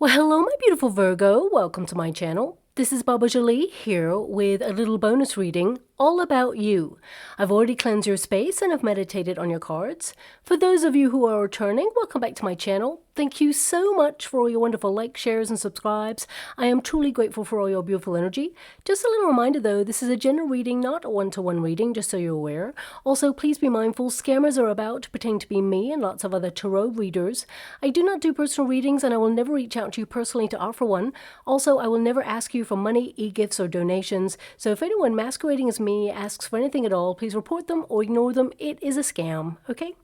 Well, hello, my beautiful Virgo. Welcome to my channel. This is Baba Jolie here with a little bonus reading all about you. I've already cleansed your space and have meditated on your cards. For those of you who are returning, welcome back to my channel. Thank you so much for all your wonderful likes, shares, and subscribes. I am truly grateful for all your beautiful energy. Just a little reminder though, this is a general reading, not a one-to-one reading, just so you're aware. Also, please be mindful, scammers are about to pretend to be me and lots of other tarot readers. I do not do personal readings and I will never reach out to you personally to offer one. Also, I will never ask you for money, e-gifts, or donations. So if anyone masquerading as me asks for anything at all, please report them or ignore them. It is a scam, okay?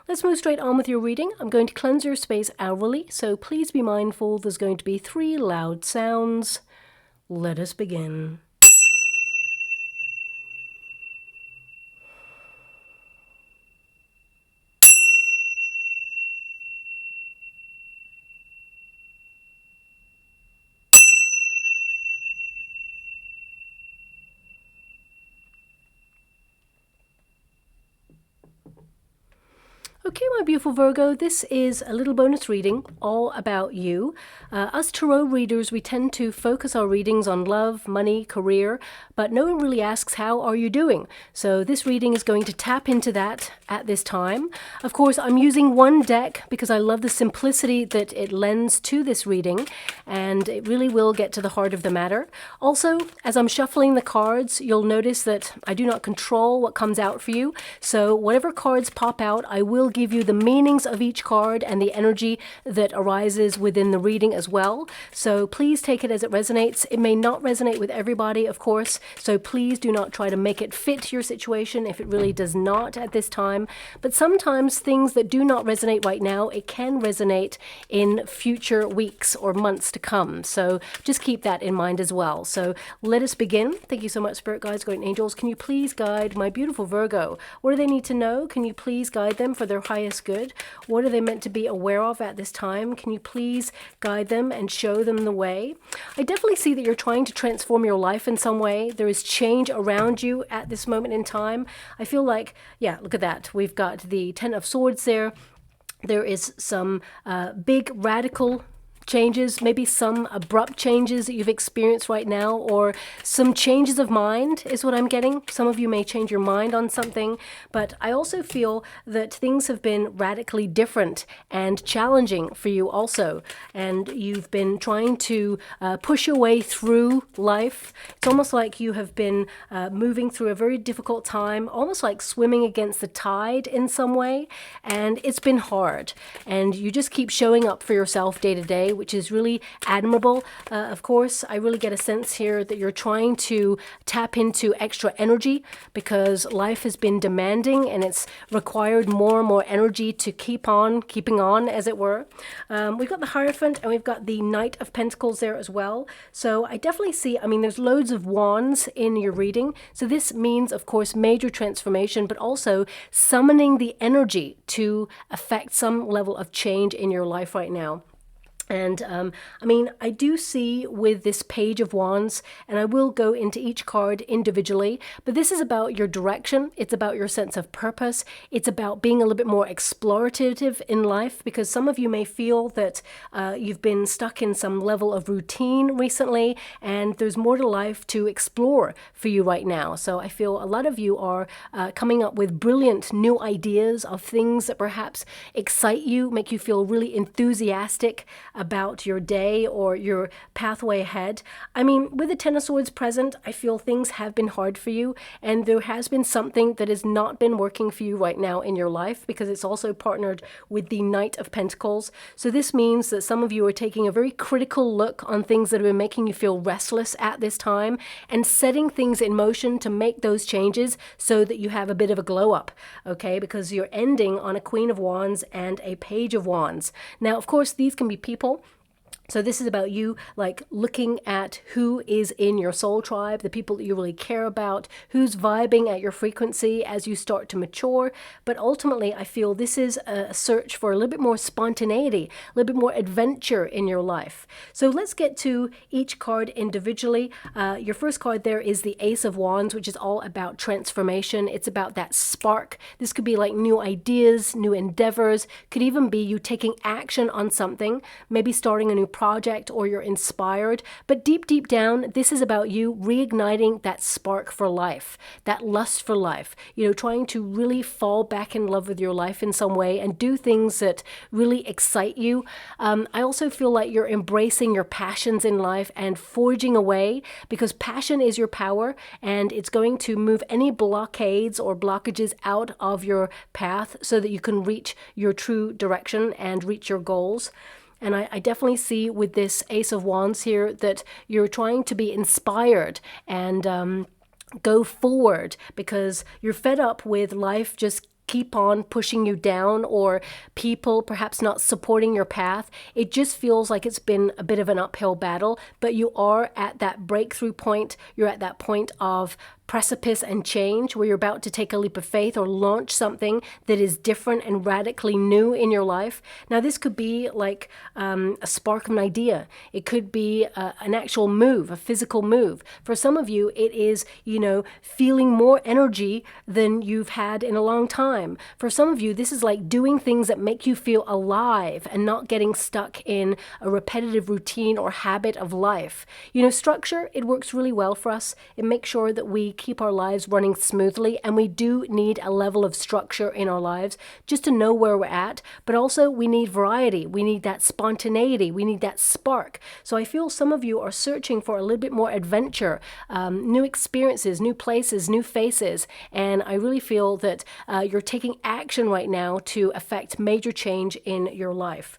Let's move straight on with your reading. I'm going to cleanse your space hourly, so please be mindful. There's going to be 3 loud sounds. Let us begin. Okay, my beautiful Virgo, this is a little bonus reading all about you. Us tarot readers, we tend to focus our readings on love, money, career, but no one really asks, how are you doing? So this reading is going to tap into that at this time. Of course, I'm using one deck because I love the simplicity that it lends to this reading, and it really will get to the heart of the matter. Also, as I'm shuffling the cards, you'll notice that I do not control what comes out for you. So whatever cards pop out, I will give you the meanings of each card and the energy that arises within the reading as well. So please take it as it resonates. It may not resonate with everybody, of course, so please do not try to make it fit your situation if it really does not at this time. But sometimes things that do not resonate right now, it can resonate in future weeks or months to come. So just keep that in mind as well. So let us begin. Thank you so much, Spirit Guides, Guardian Angels. Can you please guide my beautiful Virgo? What do they need to know? Can you please guide them for their highest good? What are they meant to be aware of at this time? Can you please guide them and show them the way? I definitely see that you're trying to transform your life in some way. There is change around you at this moment in time. I feel like, yeah, look at that. We've got the Ten of Swords there. There is some big radical changes, maybe some abrupt changes that you've experienced right now, or some changes of mind is what I'm getting. Some of you may change your mind on something, but I also feel that things have been radically different and challenging for you also, and you've been trying to push your way through life. It's almost like you have been moving through a very difficult time, almost like swimming against the tide in some way, and it's been hard, and you just keep showing up for yourself day to day, which is really admirable. Of course, I really get a sense here that you're trying to tap into extra energy because life has been demanding and it's required more and more energy to keep on keeping on, as it were. We've got the Hierophant and we've got the Knight of Pentacles there as well. So I definitely see, I mean, there's loads of wands in your reading. So this means, of course, major transformation, but also summoning the energy to affect some level of change in your life right now. And I mean, I do see with this Page of Wands, and I will go into each card individually, but this is about your direction. It's about your sense of purpose. It's about being a little bit more explorative in life, because some of you may feel that you've been stuck in some level of routine recently, and there's more to life to explore for you right now. So I feel a lot of you are coming up with brilliant new ideas of things that perhaps excite you, make you feel really enthusiastic about your day or your pathway ahead. I mean, with the Ten of Swords present, I feel things have been hard for you, and there has been something that has not been working for you right now in your life, because it's also partnered with the Knight of Pentacles. So this means that some of you are taking a very critical look on things that have been making you feel restless at this time and setting things in motion to make those changes so that you have a bit of a glow up, okay? Because you're ending on a Queen of Wands and a Page of Wands. Now, of course, these can be people. So this is about you, like, looking at who is in your soul tribe, the people that you really care about, who's vibing at your frequency as you start to mature. But ultimately, I feel this is a search for a little bit more spontaneity, a little bit more adventure in your life. So let's get to each card individually. Your first card there is the Ace of Wands, which is all about transformation. It's about that spark. This could be like new ideas, new endeavors. Could even be you taking action on something, maybe starting a new project or you're inspired. But deep, deep down, this is about you reigniting that spark for life, that lust for life, trying to really fall back in love with your life in some way and do things that really excite you. I also feel like you're embracing your passions in life and forging away, because passion is your power, and it's going to move any blockades or blockages out of your path so that you can reach your true direction and reach your goals. And I definitely see with this Ace of Wands here that you're trying to be inspired and go forward, because you're fed up with life just keep on pushing you down, or people perhaps not supporting your path. It just feels like it's been a bit of an uphill battle, but you are at that breakthrough point. You're at that point of precipice and change where you're about to take a leap of faith or launch something that is different and radically new in your life. Now, this could be like a spark of an idea. It could be an actual move, a physical move. For some of you, it is, feeling more energy than you've had in a long time. For some of you, this is like doing things that make you feel alive and not getting stuck in a repetitive routine or habit of life. Structure, it works really well for us. It makes sure that we keep our lives running smoothly, and we do need a level of structure in our lives just to know where we're at, but also we need variety. We need that spontaneity. We need that spark. So I feel some of you are searching for a little bit more adventure, new experiences, new places, new faces, and I really feel that you're taking action right now to affect major change in your life.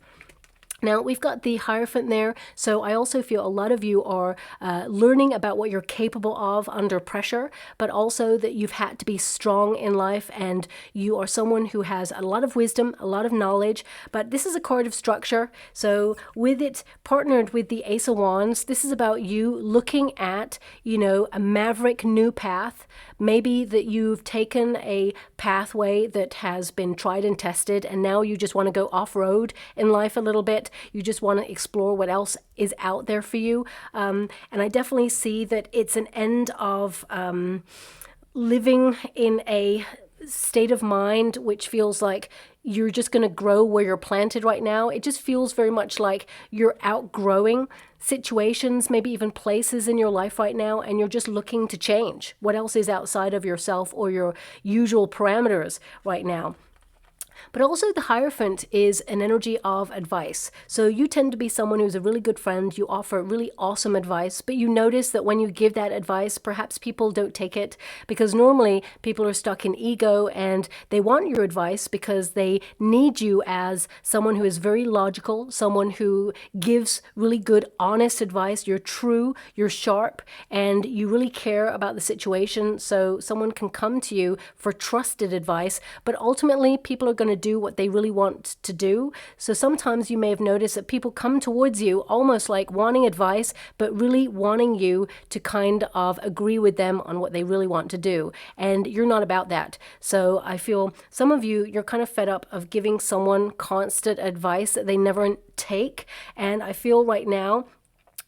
Now, we've got the Hierophant there, so I also feel a lot of you are learning about what you're capable of under pressure, but also that you've had to be strong in life, and you are someone who has a lot of wisdom, a lot of knowledge, but this is a card of structure. So with it partnered with the Ace of Wands, this is about you looking at, a maverick new path. Maybe that you've taken a pathway that has been tried and tested, and now you just want to go off-road in life a little bit. You just want to explore what else is out there for you. And I definitely see that it's an end of living in a state of mind which feels like you're just going to grow where you're planted right now. It just feels very much like you're outgrowing situations, maybe even places in your life right now, and you're just looking to change what else is outside of yourself or your usual parameters right now. But also the Hierophant is an energy of advice. So you tend to be someone who's a really good friend. You offer really awesome advice, but you notice that when you give that advice, perhaps people don't take it, because normally people are stuck in ego and they want your advice because they need you as someone who is very logical, someone who gives really good, honest advice. You're true, you're sharp, and you really care about the situation. So someone can come to you for trusted advice, but ultimately people are going to do what they really want to do. So sometimes you may have noticed that people come towards you almost like wanting advice, but really wanting you to kind of agree with them on what they really want to do. And you're not about that. So I feel some of you, you're kind of fed up of giving someone constant advice that they never take. And I feel right now,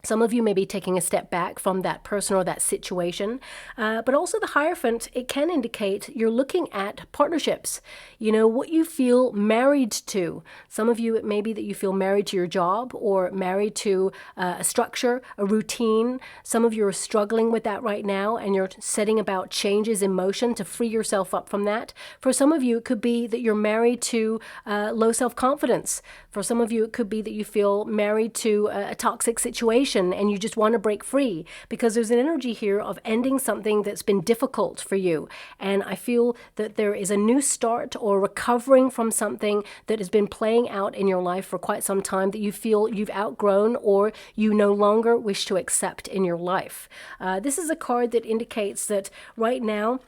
some of you may be taking a step back from that person or that situation, but also the Hierophant, it can indicate you're looking at partnerships, what you feel married to. Some of you, it may be that you feel married to your job or married to a structure, a routine. Some of you are struggling with that right now, and you're setting about changes in motion to free yourself up from that. For some of you, it could be that you're married to low self-confidence. For some of you, it could be that you feel married to a toxic situation and you just want to break free, because there's an energy here of ending something that's been difficult for you. And I feel that there is a new start or recovering from something that has been playing out in your life for quite some time that you feel you've outgrown or you no longer wish to accept in your life. This is a card that indicates that right now,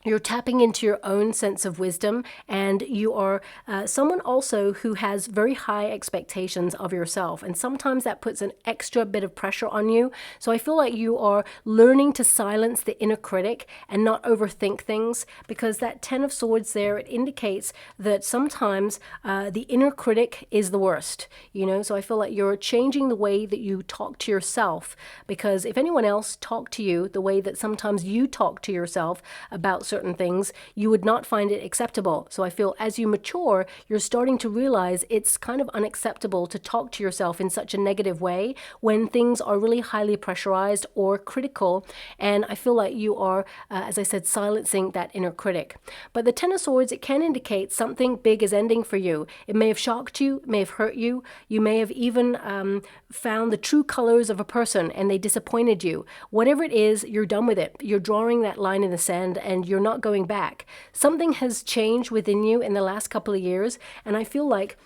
you're tapping into your own sense of wisdom, and you are someone also who has very high expectations of yourself. And sometimes that puts an extra bit of pressure on you. So I feel like you are learning to silence the inner critic and not overthink things, because that Ten of Swords there, it indicates that sometimes the inner critic is the worst, So I feel like you're changing the way that you talk to yourself, because if anyone else talked to you the way that sometimes you talk to yourself about certain certain things, you would not find it acceptable. So I feel as you mature, you're starting to realize it's kind of unacceptable to talk to yourself in such a negative way when things are really highly pressurized or critical. And I feel like you are, as I said, silencing that inner critic. But the Ten of Swords, it can indicate something big is ending for you. It may have shocked you, it may have hurt you. You may have even found the true colors of a person and they disappointed you. Whatever it is, you're done with it. You're drawing that line in the sand and you're not going back. Something has changed within you in the last couple of years, and I feel like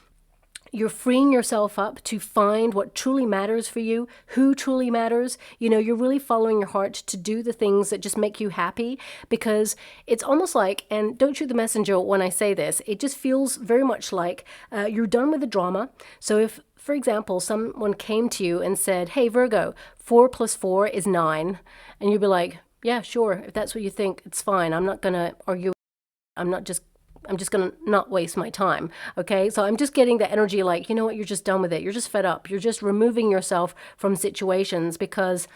you're freeing yourself up to find what truly matters for you, who truly matters. You know, you're really following your heart to do the things that just make you happy, because it's almost like, and don't shoot the messenger when I say this, it just feels very much like you're done with the drama. So if, for example, someone came to you and said, hey, Virgo, 4 + 4 is 9. And you'd be like, yeah, sure. If that's what you think, it's fine. I'm not going to argue. I'm just going to not waste my time. Okay. So I'm just getting the energy like, you know what? You're just done with it. You're just fed up. You're just removing yourself from situations because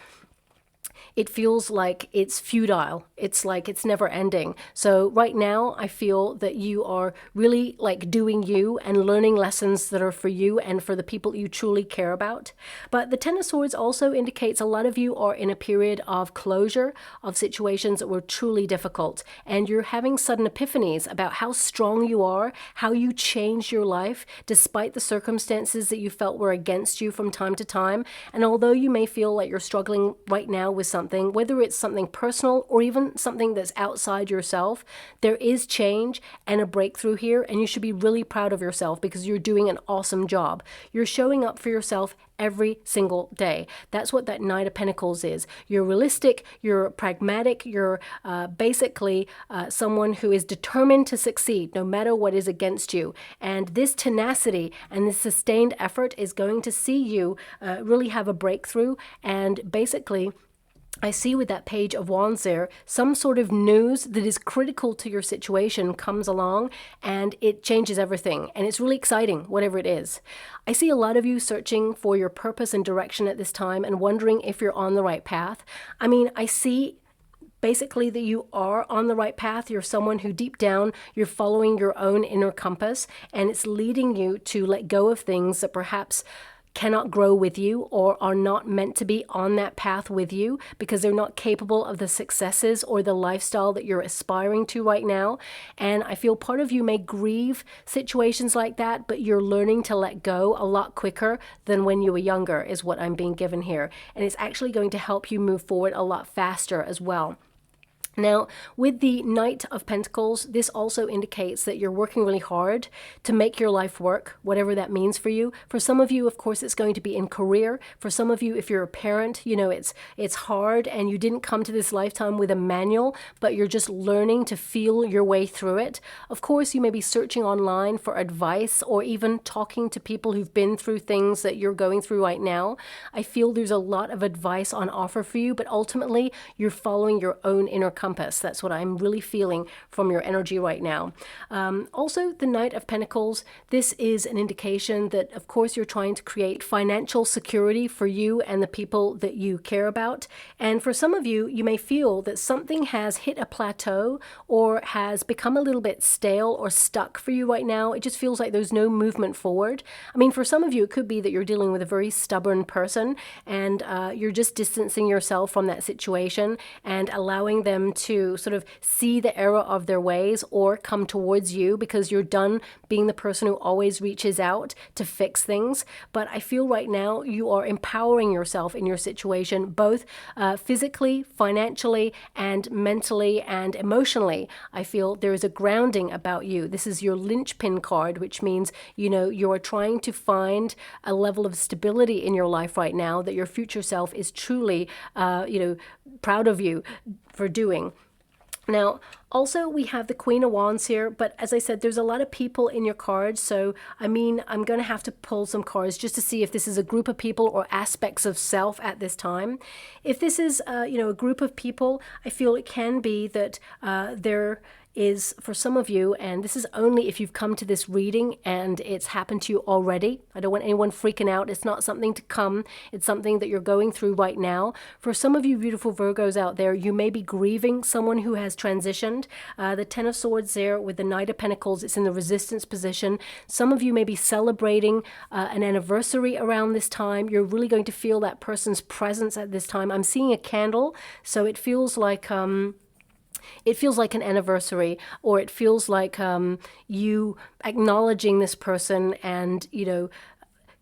it feels like it's futile. It's like it's never ending. So right now, I feel that you are really like doing you and learning lessons that are for you and for the people you truly care about. But the Ten of Swords also indicates a lot of you are in a period of closure of situations that were truly difficult. And you're having sudden epiphanies about how strong you are, how you changed your life despite the circumstances that you felt were against you from time to time. And although you may feel like you're struggling right now with something, whether it's something personal or even something that's outside yourself, there is change and a breakthrough here, and you should be really proud of yourself because you're doing an awesome job. You're showing up for yourself every single day. That's what that Knight of Pentacles is. You're realistic, you're pragmatic, you're basically someone who is determined to succeed no matter what is against you. And this tenacity and this sustained effort is going to see you really have a breakthrough. And basically, I see with that Page of Wands there, some sort of news that is critical to your situation comes along and it changes everything. And it's really exciting, whatever it is. I see a lot of you searching for your purpose and direction at this time and wondering if you're on the right path. I mean, I see basically that you are on the right path. You're someone who deep down, you're following your own inner compass, and it's leading you to let go of things that perhaps cannot grow with you or are not meant to be on that path with you because they're not capable of the successes or the lifestyle that you're aspiring to right now. And I feel part of you may grieve situations like that, but you're learning to let go a lot quicker than when you were younger is what I'm being given here. And it's actually going to help you move forward a lot faster as well. Now, with the Knight of Pentacles, this also indicates that you're working really hard to make your life work, whatever that means for you. For some of you, of course, it's going to be in career. For some of you, if you're a parent, you know, it's hard and you didn't come to this lifetime with a manual, but you're just learning to feel your way through it. Of course, you may be searching online for advice or even talking to people who've been through things that you're going through right now. I feel there's a lot of advice on offer for you, but ultimately, you're following your own inner compass. That's what I'm really feeling from your energy right now. Also, the Knight of Pentacles, this is an indication that, of course, you're trying to create financial security for you and the people that you care about. And for some of you, you may feel that something has hit a plateau or has become a little bit stale or stuck for you right now. It just feels like there's no movement forward. I mean, for some of you, it could be that you're dealing with a very stubborn person and you're just distancing yourself from that situation and allowing them to sort of see the error of their ways or come towards you because you're done being the person who always reaches out to fix things. But I feel right now you are empowering yourself in your situation, both physically, financially, and mentally and emotionally. I feel there is a grounding about you. This is your linchpin card, which means, you know, you are trying to find a level of stability in your life right now that your future self is truly, proud of you for doing. Now, also, we have the Queen of Wands here, but as I said, there's a lot of people in your cards, so I mean, I'm going to have to pull some cards just to see if this is a group of people or aspects of self at this time. If this is, a group of people, I feel it can be that there is for some of you, and this is only if you've come to this reading and it's happened to you already. I don't want anyone freaking out. It's not something to come. It's something that you're going through right now. For some of you beautiful Virgos out there, you may be grieving someone who has transitioned. The Ten of Swords there with the Knight of Pentacles, it's in the resistance position. Some of you may be celebrating an anniversary around this time. You're really going to feel that person's presence at this time. I'm seeing a candle, so it feels like an anniversary, or it feels like you acknowledging this person and, you know,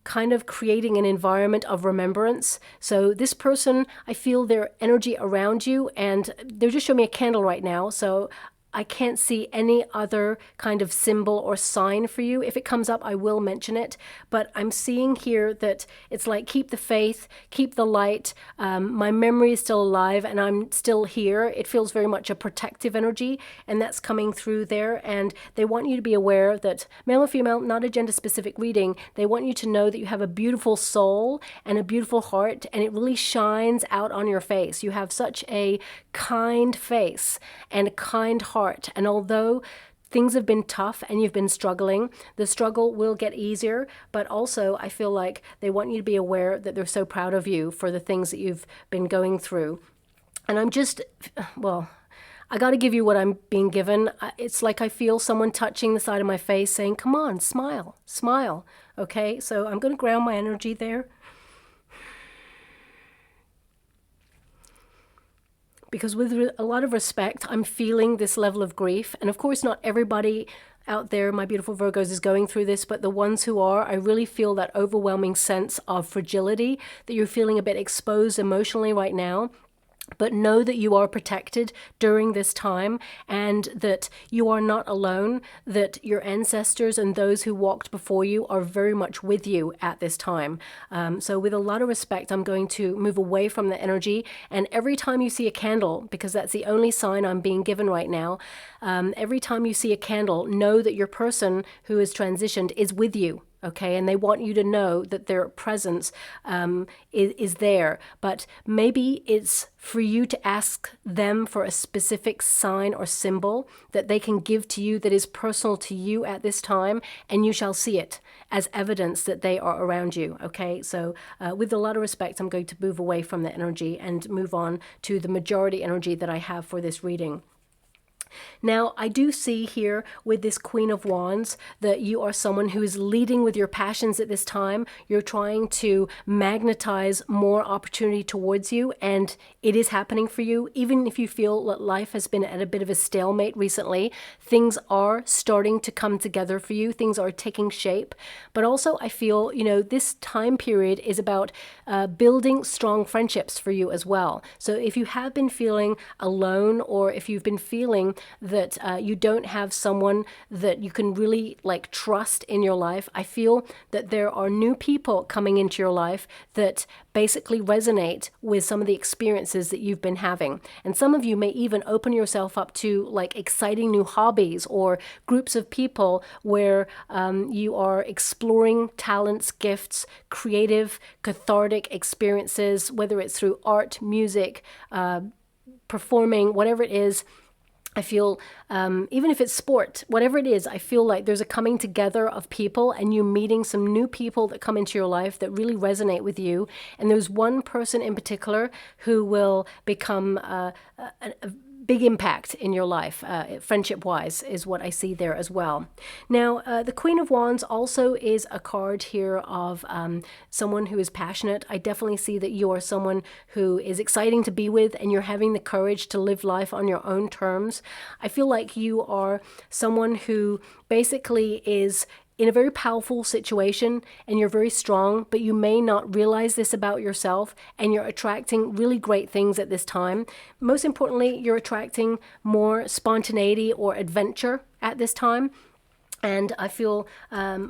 kind of creating an environment of remembrance. So this person, I feel their energy around you, and they're just showing me a candle right now. So I can't see any other kind of symbol or sign for you. If it comes up, I will mention it. But I'm seeing here that it's like, keep the faith, keep the light. My memory is still alive and I'm still here. It feels very much a protective energy, and that's coming through there. And they want you to be aware that, male or female, not a gender specific reading, they want you to know that you have a beautiful soul and a beautiful heart, and it really shines out on your face. You have such a kind face and a kind heart. And although things have been tough and you've been struggling, the struggle will get easier. But also, I feel like they want you to be aware that they're so proud of you for the things that you've been going through. And I'm just, well, I got to give you what I'm being given. It's like I feel someone touching the side of my face saying, come on, smile, smile. Okay, so I'm going to ground my energy there. Because with a lot of respect, I'm feeling this level of grief. And of course, not everybody out there, my beautiful Virgos, is going through this, but the ones who are, I really feel that overwhelming sense of fragility, that you're feeling a bit exposed emotionally right now. But know that you are protected during this time, and that you are not alone, that your ancestors and those who walked before you are very much with you at this time. So with a lot of respect, I'm going to move away from the energy. And every time you see a candle, because that's the only sign I'm being given right now, every time you see a candle, know that your person who has transitioned is with you. Okay, and they want you to know that their presence is there. But maybe it's for you to ask them for a specific sign or symbol that they can give to you that is personal to you at this time, and you shall see it as evidence that they are around you. Okay, so with a lot of respect, I'm going to move away from the energy and move on to the majority energy that I have for this reading. Now, I do see here with this Queen of Wands that you are someone who is leading with your passions at this time. You're trying to magnetize more opportunity towards you, and it is happening for you. Even if you feel that life has been at a bit of a stalemate recently, things are starting to come together for you. Things are taking shape. But also, I feel, you know, this time period is about building strong friendships for you as well. So if you have been feeling alone, or if you've been feeling that you don't have someone that you can really like trust in your life, I feel that there are new people coming into your life that basically resonate with some of the experiences that you've been having. And some of you may even open yourself up to like exciting new hobbies or groups of people where you are exploring talents, gifts, creative, cathartic experiences, whether it's through art, music, performing, whatever it is. I feel, even if it's sport, whatever it is, I feel like there's a coming together of people, and you meeting some new people that come into your life that really resonate with you. And there's one person in particular who will become a big impact in your life, friendship-wise, is what I see there as well. Now, the Queen of Wands also is a card here of someone who is passionate. I definitely see that you are someone who is exciting to be with, and you're having the courage to live life on your own terms. I feel like you are someone who basically is in a very powerful situation, and you're very strong, but you may not realize this about yourself, and you're attracting really great things at this time. Most importantly, you're attracting more spontaneity or adventure at this time. And I feel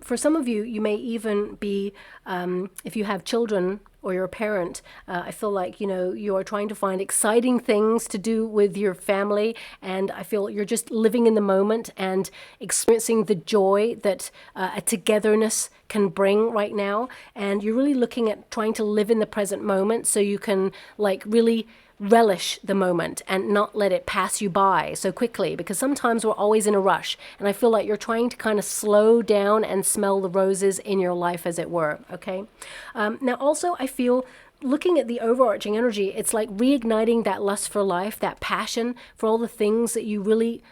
for some of you, you may even be, if you have children or you're a parent, I feel like, you know, you are trying to find exciting things to do with your family. And I feel you're just living in the moment and experiencing the joy that a togetherness can bring right now. And you're really looking at trying to live in the present moment so you can like really relish the moment and not let it pass you by so quickly, because sometimes we're always in a rush, and I feel like you're trying to kind of slow down and smell the roses in your life, as it were. Okay. Now also I feel, looking at the overarching energy, it's like reigniting that lust for life, that passion for all the things that you really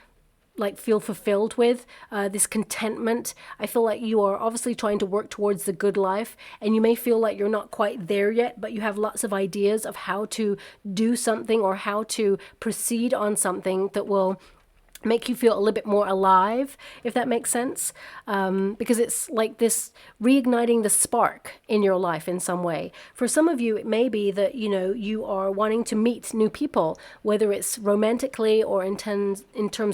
like feel fulfilled with, this contentment. I feel like you are obviously trying to work towards the good life, and you may feel like you're not quite there yet, but you have lots of ideas of how to do something or how to proceed on something that will make you feel a little bit more alive, if that makes sense, because it's like this reigniting the spark in your life in some way. For some of you, it may be that, you know, you are wanting to meet new people, whether it's romantically or in terms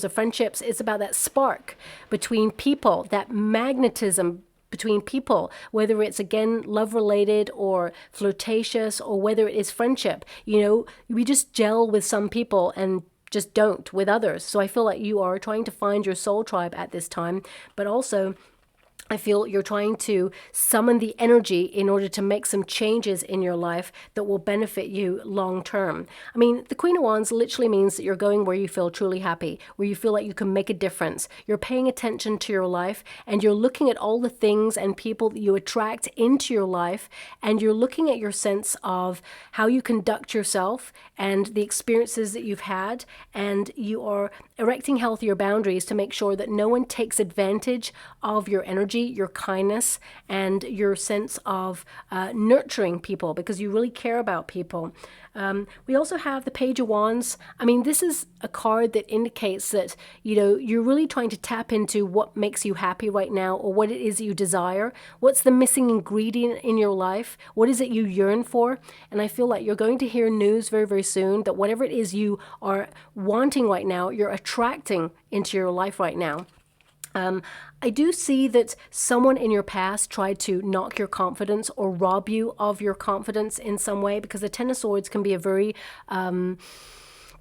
of friendships. It's about that spark between people, that magnetism between people, whether it's again love related or flirtatious, or whether it is friendship. You know, we just gel with some people and just don't with others. So I feel like you are trying to find your soul tribe at this time, but also I feel you're trying to summon the energy in order to make some changes in your life that will benefit you long term. I mean, the Queen of Wands literally means that you're going where you feel truly happy, where you feel like you can make a difference. You're paying attention to your life, and you're looking at all the things and people that you attract into your life, and you're looking at your sense of how you conduct yourself and the experiences that you've had, and you are erecting healthier boundaries to make sure that no one takes advantage of your energy, your kindness, and your sense of nurturing people, because you really care about people. We also have the Page of Wands. I mean, this is a card that indicates that, you know, you're really trying to tap into what makes you happy right now, or what it is that you desire. What's the missing ingredient in your life? What is it you yearn for? And I feel like you're going to hear news very, very soon that whatever it is you are wanting right now, you're attracting into your life right now. I do see that someone in your past tried to knock your confidence or rob you of your confidence in some way, because the Ten of Swords can be a very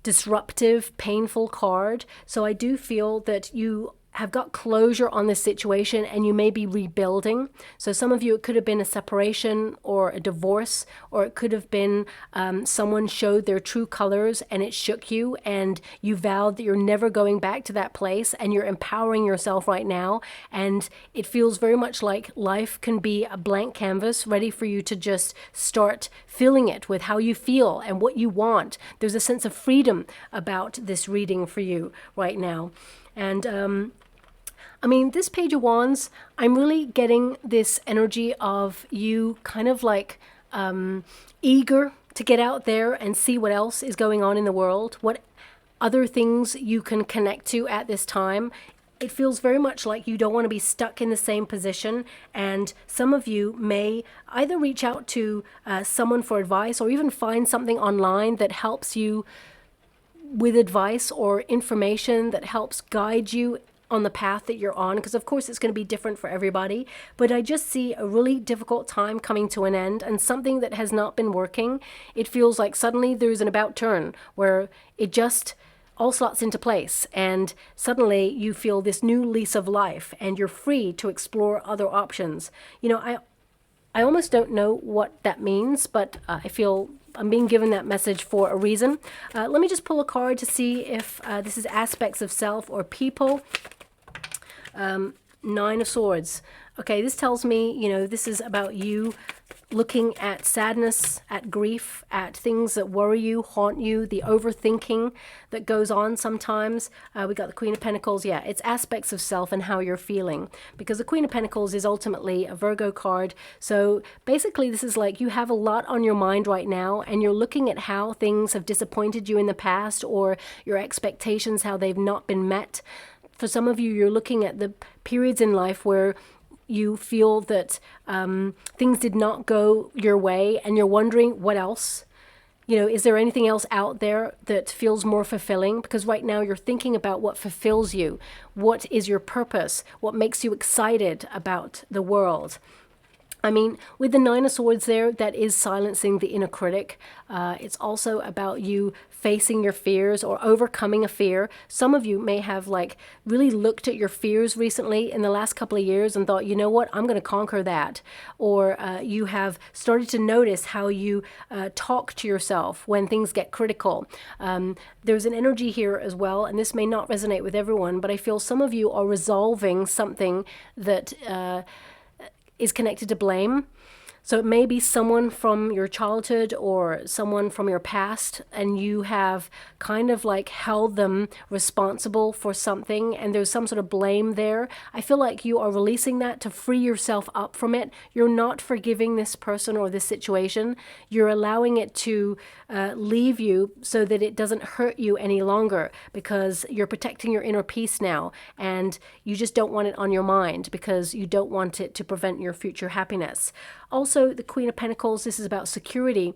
disruptive, painful card. So I do feel that you have got closure on this situation, and you may be rebuilding. So some of you, it could have been a separation or a divorce, or it could have been someone showed their true colors and it shook you, and you vowed that you're never going back to that place, and you're empowering yourself right now. And it feels very much like life can be a blank canvas ready for you to just start filling it with how you feel and what you want. There's a sense of freedom about this reading for you right now. And I mean, this Page of Wands, I'm really getting this energy of you kind of like eager to get out there and see what else is going on in the world, what other things you can connect to at this time. It feels very much like you don't want to be stuck in the same position, and some of you may either reach out to someone for advice, or even find something online that helps you with advice or information that helps guide you on the path that you're on, because of course it's going to be different for everybody. But I just see a really difficult time coming to an end, and something that has not been working. It feels like suddenly there's an about turn where it just all slots into place, and suddenly you feel this new lease of life, and you're free to explore other options. You know, I almost don't know what that means, but I feel I'm being given that message for a reason. Let me just pull a card to see if this is aspects of self or people. Nine of Swords. Okay, this tells me, you know, this is about you looking at sadness, at grief, at things that worry you, haunt you, the overthinking that goes on sometimes. We got the Queen of Pentacles. Yeah, it's aspects of self and how you're feeling, because the Queen of Pentacles is ultimately a Virgo card. So basically this is like you have a lot on your mind right now, and you're looking at how things have disappointed you in the past, or your expectations, how they've not been met. For some of you, you're looking at the periods in life where you feel that things did not go your way, and you're wondering what else. You know, is there anything else out there that feels more fulfilling? Because right now you're thinking about what fulfills you. What is your purpose? What makes you excited about the world? I mean, with the Nine of Swords there, that is silencing the inner critic. It's also about you facing your fears or overcoming a fear. Some of you may have like really looked at your fears recently in the last couple of years and thought, you know what, I'm going to conquer that. Or you have started to notice how you talk to yourself when things get critical. There's an energy here as well, and this may not resonate with everyone, but I feel some of you are resolving something that is connected to blame. So it may be someone from your childhood or someone from your past, and you have kind of like held them responsible for something, and there's some sort of blame there. I feel like you are releasing that to free yourself up from it. You're not forgiving this person or this situation. You're allowing it to leave you so that it doesn't hurt you any longer, because you're protecting your inner peace now, and you just don't want it on your mind because you don't want it to prevent your future happiness. Also, the Queen of Pentacles, this is about security.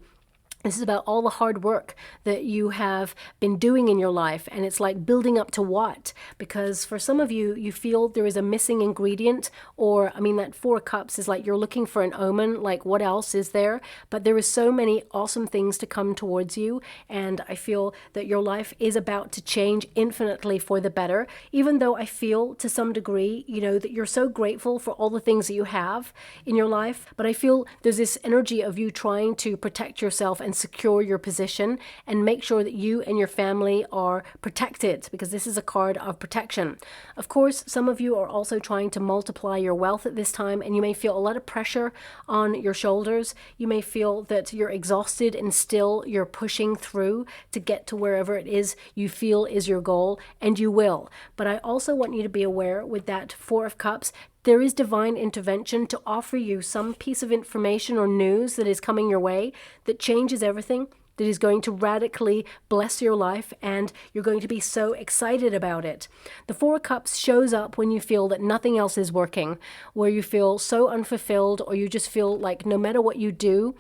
This is about all the hard work that you have been doing in your life, and it's like building up to what? Because for some of you, you feel there is a missing ingredient, or I mean, that Four of Cups is like you're looking for an omen, like what else is there? But there is so many awesome things to come towards you, and I feel that your life is about to change infinitely for the better, even though I feel to some degree, you know, that you're so grateful for all the things that you have in your life, but I feel there's this energy of you trying to protect yourself and secure your position and make sure that you and your family are protected, because this is a card of protection. Of course, some of you are also trying to multiply your wealth at this time, and you may feel a lot of pressure on your shoulders. You may feel that you're exhausted and still you're pushing through to get to wherever it is you feel is your goal, and you will. But I also want you to be aware with that Four of Cups, there is divine intervention to offer you some piece of information or news that is coming your way that changes everything, that is going to radically bless your life, and you're going to be so excited about it. The Four of Cups shows up when you feel that nothing else is working, where you feel so unfulfilled, or you just feel like no matter what you do,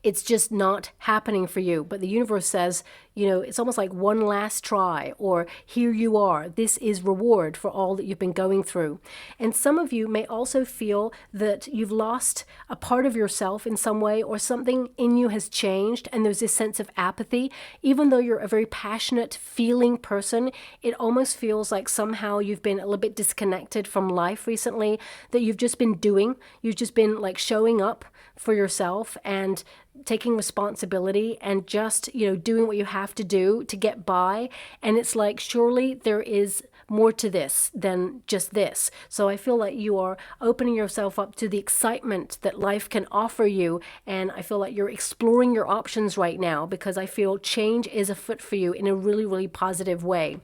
it's just not happening for you. But the universe says, you know, it's almost like one last try, or here you are. This is reward for all that you've been going through. And some of you may also feel that you've lost a part of yourself in some way, or something in you has changed, and there's this sense of apathy. Even though you're a very passionate, feeling person, it almost feels like somehow you've been a little bit disconnected from life recently, that you've just been doing. You've just been like showing up for yourself and taking responsibility and just, you know, doing what you have to do to get by. And it's like, surely there is more to this than just this. So I feel like you are opening yourself up to the excitement that life can offer you. And I feel like you're exploring your options right now, because I feel change is afoot for you in a really, really positive way.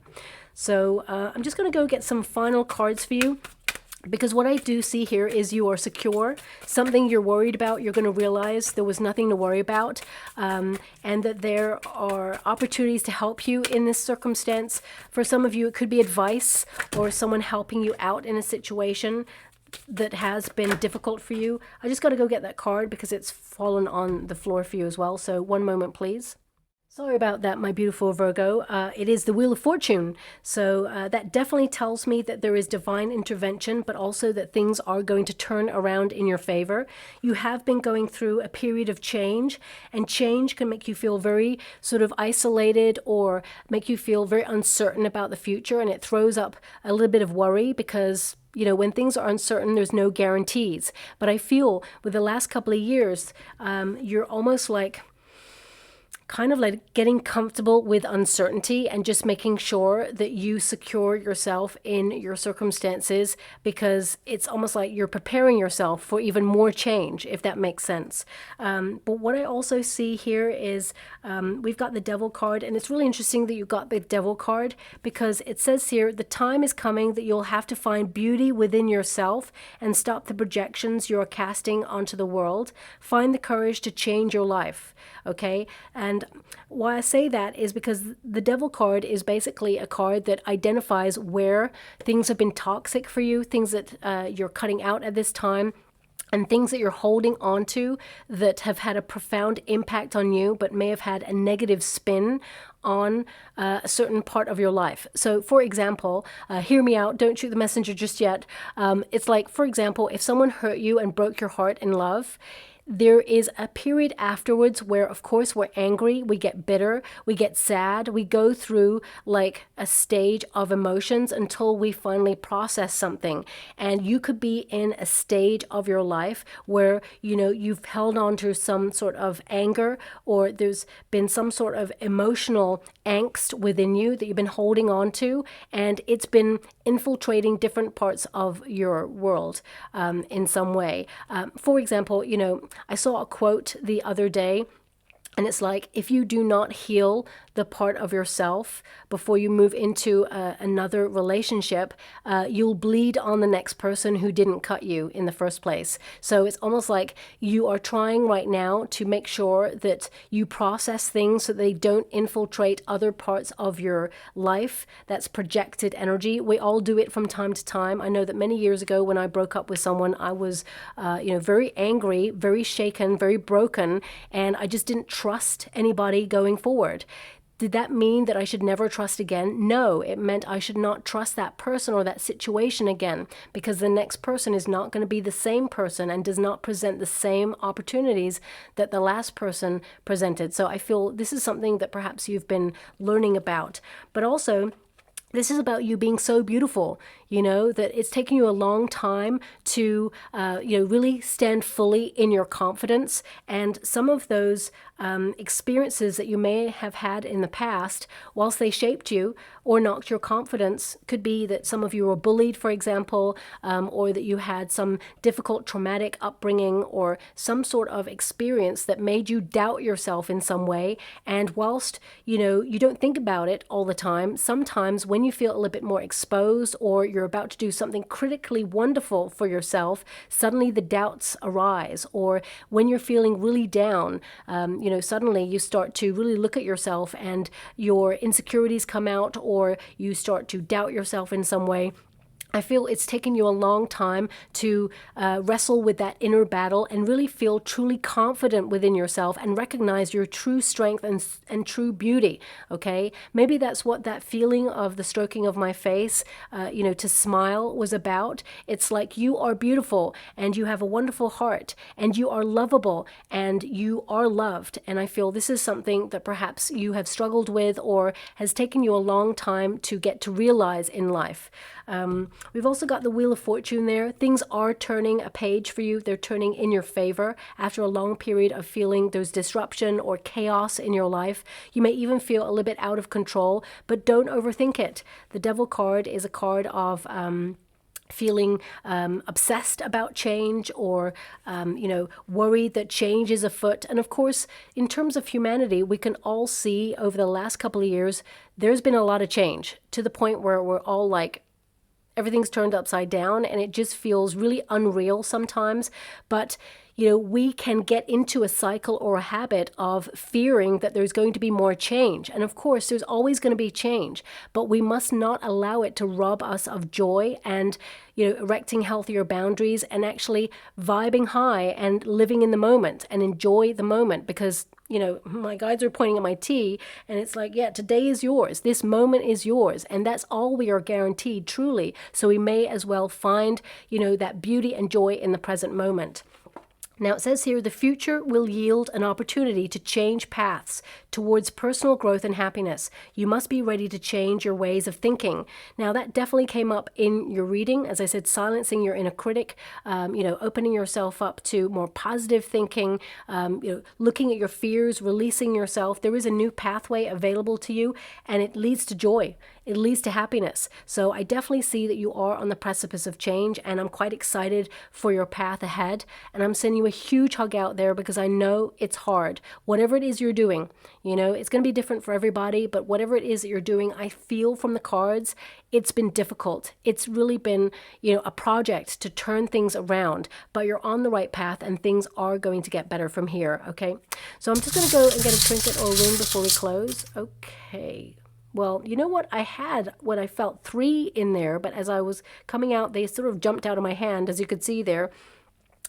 So I'm just going to go get some final cards for you, because what I do see here is you are secure. Something you're worried about, you're going to realize there was nothing to worry about, and that there are opportunities to help you in this circumstance. For some of you, it could be advice or someone helping you out in a situation that has been difficult for you. I just got to go get that card because it's fallen on the floor for you as well. So one moment, please. Sorry about that, my beautiful Virgo. It is the Wheel of Fortune. So that definitely tells me that there is divine intervention, but also that things are going to turn around in your favor. You have been going through a period of change, and change can make you feel very sort of isolated, or make you feel very uncertain about the future. And it throws up a little bit of worry, because you know, when things are uncertain, there's no guarantees. But I feel with the last couple of years, you're almost like kind of like getting comfortable with uncertainty and just making sure that you secure yourself in your circumstances, because it's almost like you're preparing yourself for even more change, if that makes sense. But what I also see here is we've got the Devil card, and it's really interesting that you got the Devil card, because it says here, the time is coming that you'll have to find beauty within yourself and stop the projections you're casting onto the world. Find the courage to change your life, okay? And why I say that is because the Devil card is basically a card that identifies where things have been toxic for you, things that you're cutting out at this time. and things that you're holding on to that have had a profound impact on you, but may have had a negative spin on a certain part of your life. So, for example, hear me out, don't shoot the messenger just yet. It's like, for example, if someone hurt you and broke your heart in love, there is a period afterwards where, of course, we're angry, we get bitter, we get sad, we go through like a stage of emotions until we finally process something. And you could be in a stage of your life where, you know, you've held on to some sort of anger, or there's been some sort of emotional angst within you that you've been holding on to, and it's been infiltrating different parts of your world in some way. For example, you know, I saw a quote the other day, and it's like, if you do not heal the part of yourself before you move into another relationship, you'll bleed on the next person who didn't cut you in the first place. So it's almost like you are trying right now to make sure that you process things so they don't infiltrate other parts of your life. That's projected energy. We all do it from time to time. I know that many years ago when I broke up with someone, I was very angry, very shaken, very broken, and I just didn't trust anybody going forward. Did that mean that I should never trust again? No, it meant I should not trust that person or that situation again, because the next person is not going to be the same person and does not present the same opportunities that the last person presented. So I feel this is something that perhaps you've been learning about. But also, this is about you being so beautiful, you know, that it's taken you a long time to, really stand fully in your confidence. And some of those experiences that you may have had in the past, whilst they shaped you or knocked your confidence, could be that some of you were bullied, for example, or that you had some difficult traumatic upbringing or some sort of experience that made you doubt yourself in some way. And whilst, you don't think about it all the time, sometimes when you feel a little bit more exposed or you're about to do something critically wonderful for yourself, suddenly the doubts arise. Or when you're feeling really down, suddenly you start to really look at yourself and your insecurities come out, or you start to doubt yourself in some way. I feel it's taken you a long time to wrestle with that inner battle and really feel truly confident within yourself and recognize your true strength and true beauty, okay? Maybe that's what that feeling of the stroking of my face, to smile was about. It's like you are beautiful and you have a wonderful heart and you are lovable and you are loved. And I feel this is something that perhaps you have struggled with or has taken you a long time to get to realize in life. We've also got the Wheel of Fortune there. Things are turning a page for you. They're turning in your favor after a long period of feeling there's disruption or chaos in your life. You may even feel a little bit out of control, but don't overthink it. The Devil card is a card of feeling obsessed about change or, worried that change is afoot. And of course, in terms of humanity, we can all see over the last couple of years, there's been a lot of change to the point where we're all like, everything's turned upside down and it just feels really unreal sometimes. But, we can get into a cycle or a habit of fearing that there's going to be more change. And of course, there's always going to be change, but we must not allow it to rob us of joy and, erecting healthier boundaries and actually vibing high and living in the moment and enjoy the moment. Because my guides are pointing at my tea and it's like, yeah, today is yours. This moment is yours. And that's all we are guaranteed, truly. So we may as well find, that beauty and joy in the present moment. Now it says here, the future will yield an opportunity to change paths towards personal growth and happiness. You must be ready to change your ways of thinking. Now that definitely came up in your reading. As I said, silencing your inner critic, opening yourself up to more positive thinking, looking at your fears, releasing yourself. There is a new pathway available to you and it leads to joy. It leads to happiness. So I definitely see that you are on the precipice of change and I'm quite excited for your path ahead. And I'm sending you a huge hug out there because I know it's hard. Whatever it is you're doing, it's going to be different for everybody, but whatever it is that you're doing, I feel from the cards, it's been difficult. It's really been, a project to turn things around, but you're on the right path and things are going to get better from here. Okay. So I'm just going to go and get a trinket or a ring before we close. Okay. Well, you know what? I had what I felt 3 in there, but as I was coming out, they sort of jumped out of my hand, as you could see there.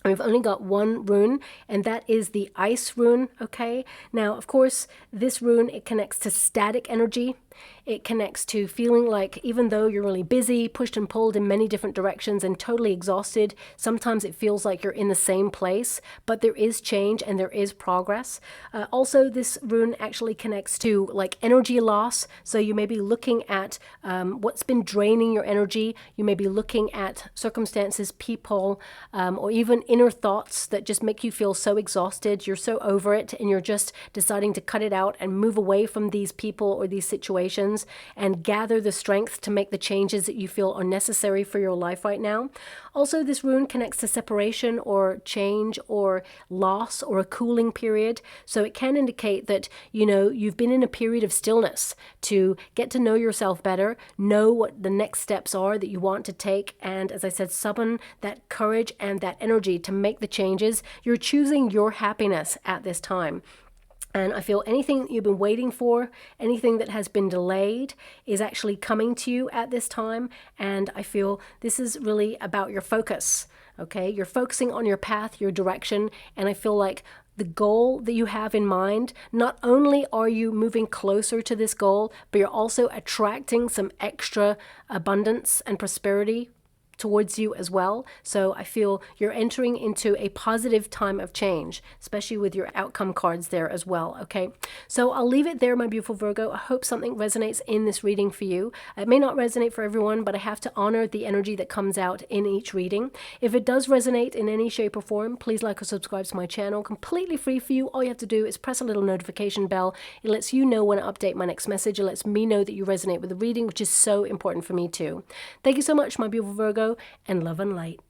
We've only got one rune, and that is the ice rune, okay? Now, of course, this rune, it connects to static energy. It connects to feeling like even though you're really busy, pushed and pulled in many different directions and totally exhausted, sometimes it feels like you're in the same place, but there is change and there is progress. Also, this rune actually connects to like energy loss. So you may be looking at what's been draining your energy. You may be looking at circumstances, people, or even inner thoughts that just make you feel so exhausted. You're so over it and you're just deciding to cut it out and move away from these people or these situations and gather the strength to make the changes that you feel are necessary for your life right now. Also, this rune connects to separation or change or loss or a cooling period. So it can indicate that, you know, you've been in a period of stillness to get to know yourself better, know what the next steps are that you want to take, and as I said, summon that courage and that energy to make the changes. You're choosing your happiness at this time. And I feel anything that you've been waiting for, anything that has been delayed is actually coming to you at this time. And I feel this is really about your focus, okay? You're focusing on your path, your direction. And I feel like the goal that you have in mind, not only are you moving closer to this goal, but you're also attracting some extra abundance and prosperity towards you as well. So I feel you're entering into a positive time of change, especially with your outcome cards there as well, okay? So I'll leave it there, my beautiful Virgo. I hope something resonates in this reading for you. It may not resonate for everyone, but I have to honor the energy that comes out in each reading. If it does resonate in any shape or form, please like or subscribe to my channel. Completely free for you. All you have to do is press a little notification bell. It lets you know when I update my next message. It lets me know that you resonate with the reading, which is so important for me too. Thank you so much, my beautiful Virgo, and love and light.